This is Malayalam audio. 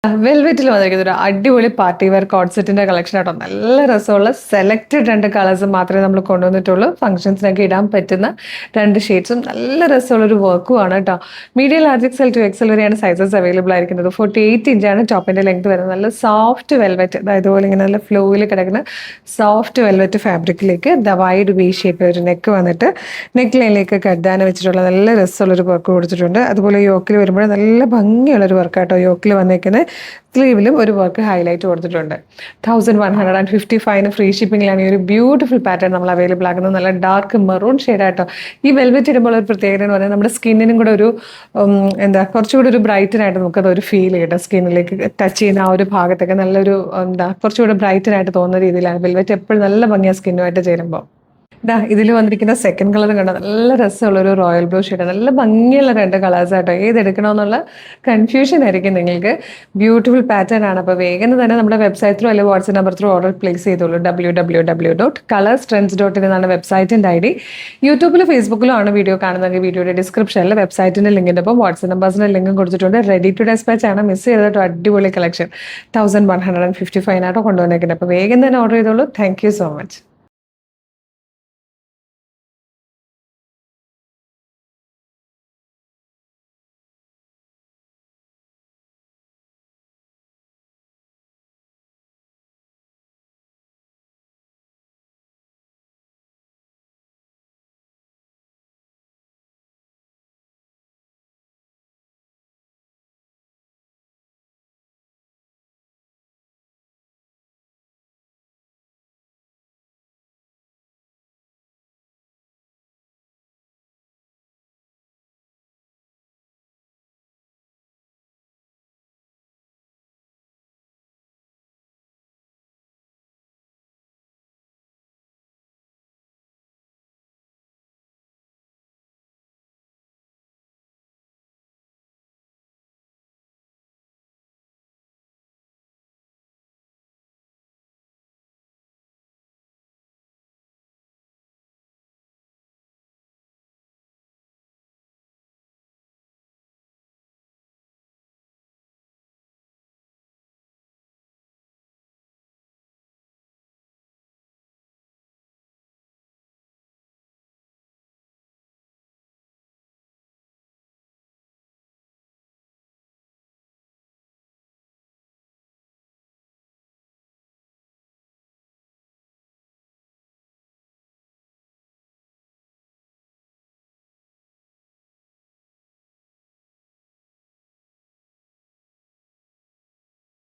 വെൽവെറ്റിൽ വന്നിരിക്കുന്ന ഒരു അടിപൊളി പാർട്ടി വെയർ കോഡ് സെറ്റിന്റെ കളക്ഷൻ ആട്ടോ. നല്ല രസമുള്ള സെലക്റ്റഡ് 2 കളേഴ്സ് മാത്രമേ നമ്മൾ കൊണ്ടുവന്നിട്ടുള്ളൂ. ഫംഗ്ഷൻസിനൊക്കെ ഇടാൻ പറ്റുന്ന 2 ഷെയ്ഡ്സും നല്ല രസമുള്ള ഒരു വർക്കും ആണ് കേട്ടോ. Medium large XL to XL വരെയാണ് സൈസസ് അവൈലബിൾ ആയിരിക്കുന്നത്. 48 ഇഞ്ചാണ് ടോപ്പിന്റെ ലെങ്ത് വരുന്നത്. നല്ല സോഫ്റ്റ് വെൽവെറ്റ്, അതായത് ഇതുപോലെ ഇങ്ങനെ നല്ല ഫ്ലോയിൽ കിടക്കുന്ന സോഫ്റ്റ് വെൽവെറ്റ് ഫാബ്രിക്കിലേക്ക് വൈഡ് വി ഷേപ്പ് ഒരു നെക്ക് വന്നിട്ട് നെക്ക് ലൈനിലേക്ക് കഡ്ഡാന വെച്ചിട്ടുള്ള നല്ല രസമുള്ള ഒരു വർക്ക് കൊടുത്തിട്ടുണ്ട്. അതുപോലെ യോക്കിൽ വരുമ്പോൾ നല്ല ഭംഗിയുള്ളൊരു വർക്കാട്ടോ യോക്കിൽ വന്നേക്കുന്നത്. സ്ലീവിലും ഒരു വർക്ക് ഹൈലൈറ്റ് കൊടുത്തിട്ടുണ്ട്. 1155 ഫ്രീ ഷിപ്പിംഗിലാണ് ഈ ഒരു ബ്യൂട്ടിഫുൾ പാറ്റേൺ നമ്മൾ അവൈലബിൾ ആക്കുന്നത്. നല്ല ഡാർക്ക് മെറൂൺ ഷെയ്ഡായിട്ടോ. ഈ വെൽവെറ്റ് ഇടുമ്പോൾ ഒരു പ്രത്യേകത എന്ന് പറഞ്ഞാൽ നമ്മുടെ സ്കിന്നിനും കൂടെ ഒരു കുറച്ചുകൂടി ഒരു ബ്രൈറ്റനായിട്ട് നമുക്കത് ഒരു ഫീൽ ചെയ്യട്ടോ. സ്കിന്നിലേക്ക് ടച്ച് ചെയ്യുന്ന ആ ഒരു ഭാഗത്തൊക്കെ നല്ലൊരു കുറച്ചുകൂടി ബ്രൈറ്റനായിട്ട് തോന്നുന്ന രീതിയിലാണ് വെൽവെറ്റ് എപ്പോഴും നല്ല ഭംഗിയാണ് സ്കിന്നുമായിട്ട് ചേരുമ്പോൾ. ഇതിൽ വന്നിരിക്കുന്ന സെക്കൻഡ് കളർ കണ്ടോ, നല്ല രസമുള്ള ഒരു റോയൽ ബ്ലൂ ഷെയ്ഡ്. നല്ല ഭംഗിയുള്ള 2 കളേഴ്സ് ആട്ടോ. ഏതെടുക്കണമെന്നുള്ള കൺഫ്യൂഷൻ ആയിരിക്കും നിങ്ങൾക്ക്. ബ്യൂട്ടിഫുൾ പാറ്റേൺ ആണ്. അപ്പോൾ വേഗം തന്നെ നമ്മുടെ വെബ്സൈറ്റിലോ അല്ലെങ്കിൽ WhatsApp number through order place ചെയ്തോളൂ. www.colorstrends.in എന്നാണ് വെബ്സൈറ്റിൻ്റെ ID. യൂട്യൂബിലും ഫേസ്ബുക്കിലും ആണ് വീഡിയോ കാണുന്നതെങ്കിൽ വീഡിയോയുടെ ഡിസ്ക്രിപ്ഷനിൽ വെബ്സൈറ്റിൻ്റെ ലിങ്കിൻ്റെ ഒപ്പം വാട്സ്ആപ്പ് നമ്പേഴ്സിൻ്റെ ലിങ്കും കൊടുത്തിട്ടുണ്ട്. റെഡി ടു ഡെസ്പാച്ച് ആണ്. മിസ് ചെയ്തിട്ടോ അടിപൊളി കളക്ഷൻ. 1155 ആട്ടോ കൊണ്ടുവന്നേക്കുന്നത്. അപ്പോൾ വേഗം തന്നെ ഓർഡർ ചെയ്തോളൂ. Thank you so much.